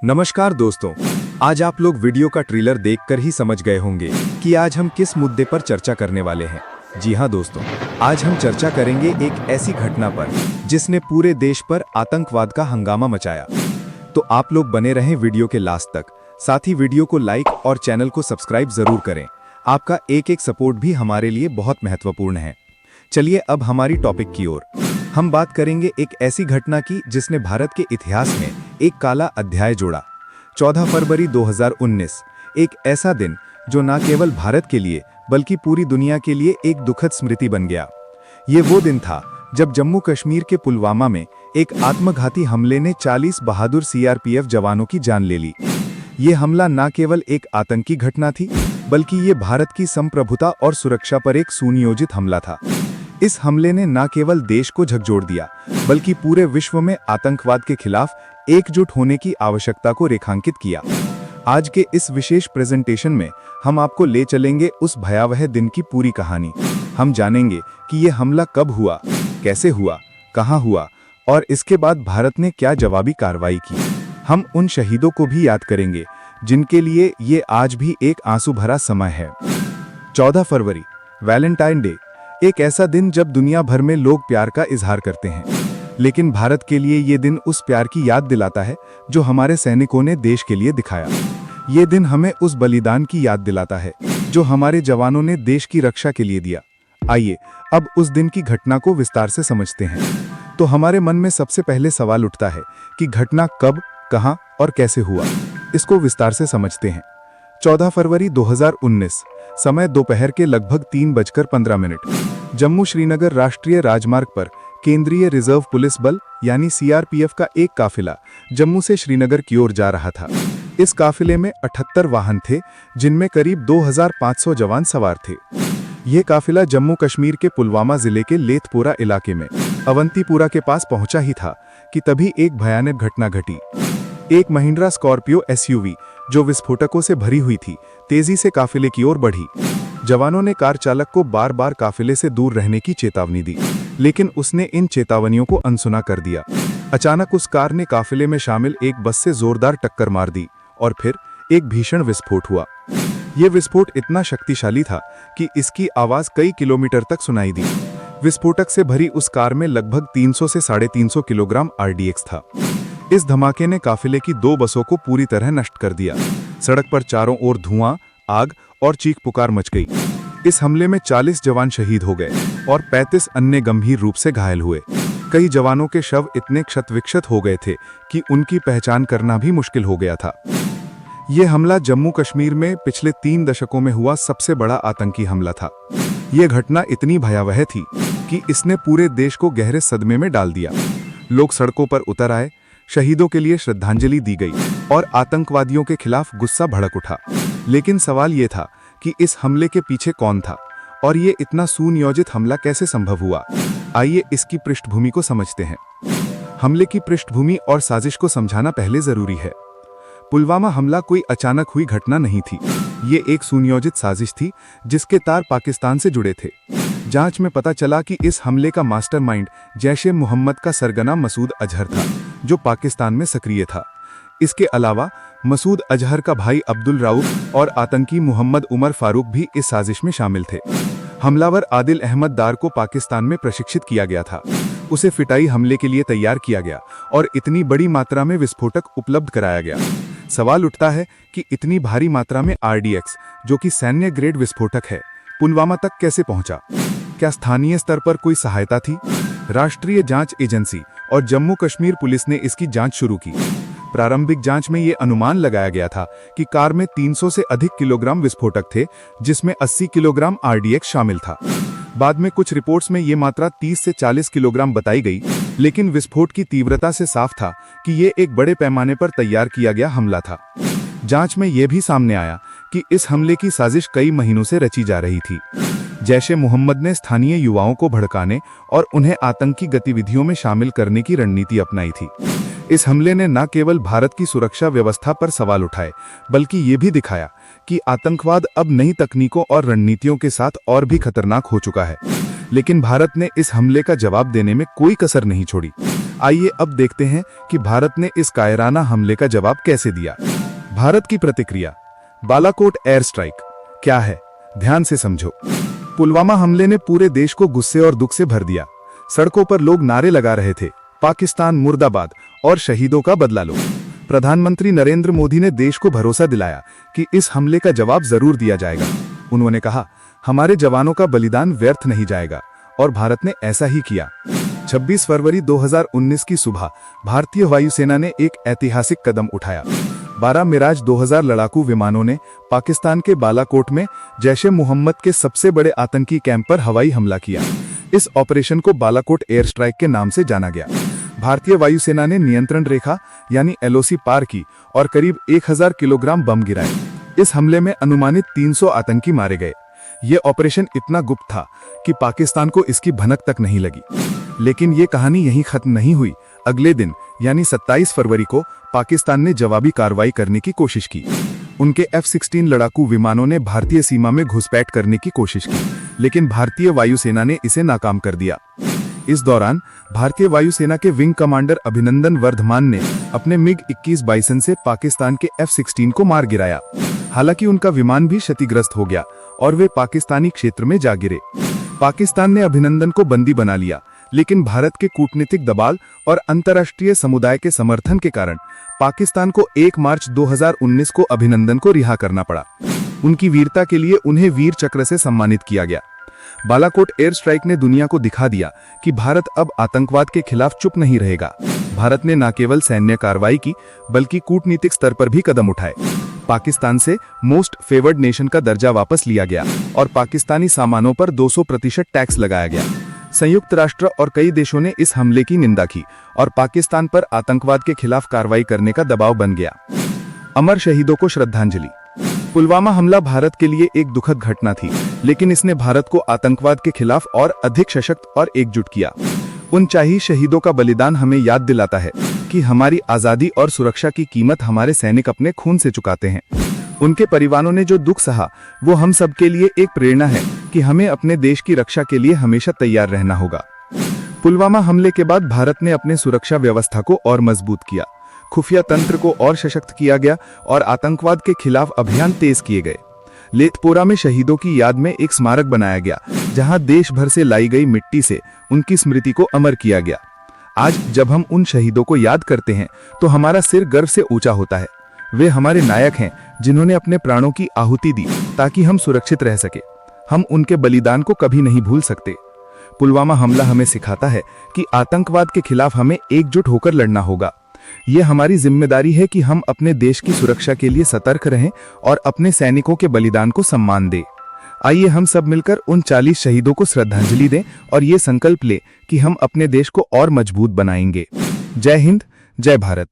नमस्कार दोस्तों, आज आप लोग वीडियो का ट्रेलर देखकर ही समझ गए होंगे कि आज हम किस मुद्दे पर चर्चा करने वाले हैं। जी हाँ दोस्तों, आज हम चर्चा करेंगे एक ऐसी घटना पर जिसने पूरे देश पर आतंकवाद का हंगामा मचाया। तो आप लोग बने रहें वीडियो के लास्ट तक, साथ ही वीडियो को लाइक और चैनल को सब्सक्राइब जरूर करें। आपका एक एक सपोर्ट भी हमारे लिए बहुत महत्वपूर्ण है। चलिए अब हमारी टॉपिक की ओर। हम बात करेंगे एक ऐसी घटना की जिसने भारत के इतिहास में एक काला अध्याय जोड़ा। 14 फरवरी 2019, एक ऐसा दिन जो न केवल भारत के लिए बल्कि पूरी दुनिया के लिए एक दुखद स्मृति बन गया। ये वो दिन था जब जम्मू कश्मीर के पुलवामा में एक आत्मघाती हमले ने 40 बहादुर सीआरपीएफ जवानों की जान ले ली। ये हमला न केवल एक आतंकी घटना थी, बल्कि ये भारत की संप्रभुता और सुरक्षा पर एक सुनियोजित हमला था। इस हमले ने न केवल देश को झकझोर दिया, बल्कि पूरे विश्व में आतंकवाद के खिलाफ एकजुट होने की आवश्यकता को रेखांकित किया। आज के इस विशेष प्रेजेंटेशन में हम आपको ले चलेंगे उस भयावह दिन की पूरी कहानी। हम जानेंगे कि यह हमला कब हुआ, कैसे हुआ, कहां हुआ और इसके बाद भारत ने क्या जवाबी कार्रवाई की। हम उन शहीदों को भी याद करेंगे जिनके लिए ये आज भी एक आंसू भरा समय है। 14 फरवरी, वैलेंटाइन डे, एक ऐसा दिन जब दुनिया भर में लोग प्यार का इजहार करते हैं, लेकिन भारत के लिए ये दिन उस प्यार की याद दिलाता है जो हमारे सैनिकों ने देश के लिए दिखाया। ये दिन हमें उस बलिदान की याद दिलाता है जो हमारे जवानों ने देश की रक्षा के लिए दिया। आइए अब उस दिन की घटना को विस्तार से समझते हैं। तो हमारे मन में सबसे पहले सवाल उठता है कि घटना कब, कहां और कैसे हुआ। इसको विस्तार से समझते हैं। 14 फरवरी 2019, समय दोपहर के लगभग 3:15। जम्मू श्रीनगर राष्ट्रीय राजमार्ग पर केंद्रीय रिजर्व पुलिस बल यानी सीआरपीएफ का एक काफिला जम्मू से श्रीनगर की ओर जा रहा था। इस काफिले में 78 वाहन थे, जिनमें करीब 2500 जवान सवार थे। यह काफिला जम्मू कश्मीर के पुलवामा जिले के लेथपोरा इलाके में अवंतीपुरा के पास पहुंचा ही था कि तभी एक भयानक घटना घटी। एक महिंद्रा स्कॉर्पियो एसयूवी जो विस्फोटकों से भरी हुई थी, तेजी से काफिले की ओर बढ़ी। जवानों ने कार चालक को बार बार काफिले से दूर रहने की चेतावनी दी, लेकिन उसने इन चेतावनियों को अनसुना कर दिया। अचानक उस कार ने काफिले में शामिल एक बस से जोरदार टक्कर मार दी और फिर एक भीषण विस्फोट हुआ। यह विस्फोट इतना शक्तिशाली था कि इसकी आवाज कई किलोमीटर तक सुनाई दी। विस्फोटक से भरी उस कार में लगभग 300 से 350 किलोग्राम आरडीएक्स था। इस धमाके ने काफिले की 2 बसों को पूरी तरह नष्ट कर दिया। सड़क पर चारों ओर धुआं, आग और चीख पुकार मच गई। इस हमले में 40 जवान शहीद हो गए और 35 अन्य गंभीर रूप से घायल हुए। कई जवानों के शव इतने क्षत-विक्षत हो गए थे कि उनकी पहचान करना भी मुश्किल हो गया था। यह हमला जम्मू कश्मीर में पिछले 3 दशकों में हुआ सबसे बड़ा आतंकी हमला था। यह घटना इतनी भयावह थी कि इसने पूरे देश को गहरे सदमे में डाल दिया। लोग सड़कों पर उतर आए, शहीदों के लिए श्रद्धांजलि दी गई और आतंकवादियों के खिलाफ गुस्सा भड़क उठा। लेकिन सवाल ये था कि इस हमले के पीछे कौन था और ये इतना सुनियोजित हमला कैसे संभव हुआ। आइए इसकी पृष्ठभूमि को समझते हैं। हमले की पृष्ठभूमि और साजिश को समझाना पहले जरूरी है। पुलवामा हमला कोई अचानक हुई घटना नहीं थी। ये एक सुनियोजित साजिश थी जिसके तार पाकिस्तान से जुड़े थे। जांच में पता चला कि इस हमले का मास्टरमाइंड जैश-ए-मोहम्मद का सरगना मसूद अजहर था, जो पाकिस्तान में सक्रिय था। इसके अलावा मसूद अजहर का भाई अब्दुल राऊफ और आतंकी मोहम्मद उमर फारूक भी इस साजिश में शामिल थे। हमलावर आदिल अहमद दार को पाकिस्तान में प्रशिक्षित किया गया था। उसे फिटाई हमले के लिए तैयार किया गया और इतनी बड़ी मात्रा में विस्फोटक उपलब्ध कराया गया। सवाल उठता है कि इतनी भारी मात्रा में आरडीएक्स, जो कि सैन्य ग्रेड विस्फोटक है, पुलवामा तक कैसे पहुंचा? क्या स्थानीय स्तर पर कोई सहायता थी? राष्ट्रीय जांच एजेंसी और जम्मू कश्मीर पुलिस ने इसकी जांच शुरू की। प्रारंभिक जांच में यह अनुमान लगाया गया था कि कार में 300 से अधिक किलोग्राम विस्फोटक थे, जिसमें 80 किलोग्राम आरडीएक्स शामिल था। बाद में कुछ रिपोर्ट्स में यह मात्रा 30 से 40 किलोग्राम बताई गई, लेकिन विस्फोट की तीव्रता से साफ था कि यह एक बड़े पैमाने पर तैयार किया गया हमला था। जांच में यह भी सामने आया कि इस हमले की साजिश कई महीनों से रची जा रही थी। जैश-ए-मोहम्मद ने स्थानीय युवाओं को भड़काने और उन्हें आतंकी गतिविधियों में शामिल करने की रणनीति अपनाई थी। इस हमले ने न केवल भारत की सुरक्षा व्यवस्था पर सवाल उठाए, बल्कि ये भी दिखाया कि आतंकवाद अब नई तकनीकों और रणनीतियों के साथ और भी खतरनाक हो चुका है। लेकिन भारत ने इस हमले का जवाब देने में कोई कसर नहीं छोड़ी। आइए अब देखते हैं कि भारत ने इस कायराना हमले का जवाब कैसे दिया। भारत की प्रतिक्रिया। बालाकोट एयर स्ट्राइक क्या है, ध्यान से समझो। पुलवामा हमले ने पूरे देश को गुस्से और दुख से भर दिया। सड़कों पर लोग नारे लगा रहे थे, पाकिस्तान मुर्दाबाद और शहीदों का बदला लो। प्रधानमंत्री नरेंद्र मोदी ने देश को भरोसा दिलाया कि इस हमले का जवाब जरूर दिया जाएगा। उन्होंने कहा, हमारे जवानों का बलिदान व्यर्थ नहीं जाएगा, और भारत ने ऐसा ही किया। 26 फरवरी 2019 की सुबह भारतीय वायुसेना ने एक ऐतिहासिक कदम उठाया। 12 मिराज 2000 लड़ाकू विमानों ने पाकिस्तान के बालाकोट में जैश-ए-मोहम्मद के सबसे बड़े आतंकी कैंप पर हवाई हमला किया। इस ऑपरेशन को बालाकोट एयर स्ट्राइक के नाम से जाना गया। भारतीय वायुसेना ने नियंत्रण रेखा यानी LOC पार की और करीब 1000 किलोग्राम बम गिराए। इस हमले में अनुमानित 300 आतंकी मारे गए। ये ऑपरेशन इतना गुप्त था कि पाकिस्तान को इसकी भनक तक नहीं लगी। लेकिन ये कहानी यहीं खत्म नहीं हुई। अगले दिन यानी 27 फरवरी को पाकिस्तान ने जवाबी कार्रवाई करने की कोशिश की। उनके F-16 लड़ाकू विमानों ने भारतीय सीमा में घुसपैठ करने की कोशिश की, लेकिन भारतीय वायुसेना ने इसे नाकाम कर दिया। इस दौरान भारतीय वायुसेना के विंग कमांडर अभिनंदन वर्धमान ने अपने MiG-21 बाइसन से पाकिस्तान के F-16 को मार गिराया। हालांकि उनका विमान भी क्षतिग्रस्त हो गया और वे पाकिस्तानी क्षेत्र में जा गिरे। पाकिस्तान ने अभिनंदन को बंदी बना लिया, लेकिन भारत के कूटनीतिक दबाव और अंतर्राष्ट्रीय समुदाय के समर्थन के कारण पाकिस्तान को 1 मार्च 2019 को अभिनंदन को रिहा करना पड़ा। उनकी वीरता के लिए उन्हें वीर चक्र से सम्मानित किया गया। बालाकोट एयर स्ट्राइक ने दुनिया को दिखा दिया कि भारत अब आतंकवाद के खिलाफ चुप नहीं रहेगा। भारत ने न केवल सैन्य कार्रवाई की, बल्कि कूटनीतिक स्तर पर भी कदम उठाए। पाकिस्तान से मोस्ट फेवर्ड नेशन का दर्जा वापस लिया गया और पाकिस्तानी सामानों पर 200% टैक्स लगाया गया। संयुक्त राष्ट्र और कई देशों ने इस हमले की निंदा की और पाकिस्तान पर आतंकवाद के खिलाफ कार्रवाई करने का दबाव बन गया। अमर शहीदों को श्रद्धांजलि। पुलवामा हमला भारत के लिए एक दुखद घटना थी, लेकिन इसने भारत को आतंकवाद के खिलाफ और अधिक सशक्त और एकजुट किया। उन चाही शहीदों का बलिदान हमें याद दिलाता है कि हमारी आजादी और सुरक्षा की कीमत हमारे सैनिक अपने खून से चुकाते हैं। उनके परिवारों ने जो दुख सहा, वो हम सब के लिए एक प्रेरणा है कि हमें अपने देश की रक्षा के लिए हमेशा तैयार रहना होगा। पुलवामा हमले के बाद भारत ने अपने सुरक्षा व्यवस्था को और मजबूत किया, खुफिया तंत्र को और सशक्त किया गया और आतंकवाद के खिलाफ अभियान तेज किए गए। लेथपोरा में शहीदों की याद में एक स्मारक बनाया गया, जहां देश भर से लाई गई मिट्टी से उनकी स्मृति को अमर किया गया। आज जब हम उन शहीदों को याद करते हैं तो हमारा सिर गर्व से ऊंचा होता है। वे हमारे नायक हैं, जिन्होंने अपने प्राणों की आहुति दी ताकि हम सुरक्षित रह सके। हम उनके बलिदान को कभी नहीं भूल सकते। पुलवामा हमला हमें सिखाता है कि आतंकवाद के खिलाफ हमें एकजुट होकर लड़ना होगा। ये हमारी जिम्मेदारी है कि हम अपने देश की सुरक्षा के लिए सतर्क रहें और अपने सैनिकों के बलिदान को सम्मान दें। आइए हम सब मिलकर उन 40 शहीदों को श्रद्धांजलि दें और ये संकल्प लें कि हम अपने देश को और मजबूत बनाएंगे। जय हिंद, जय भारत।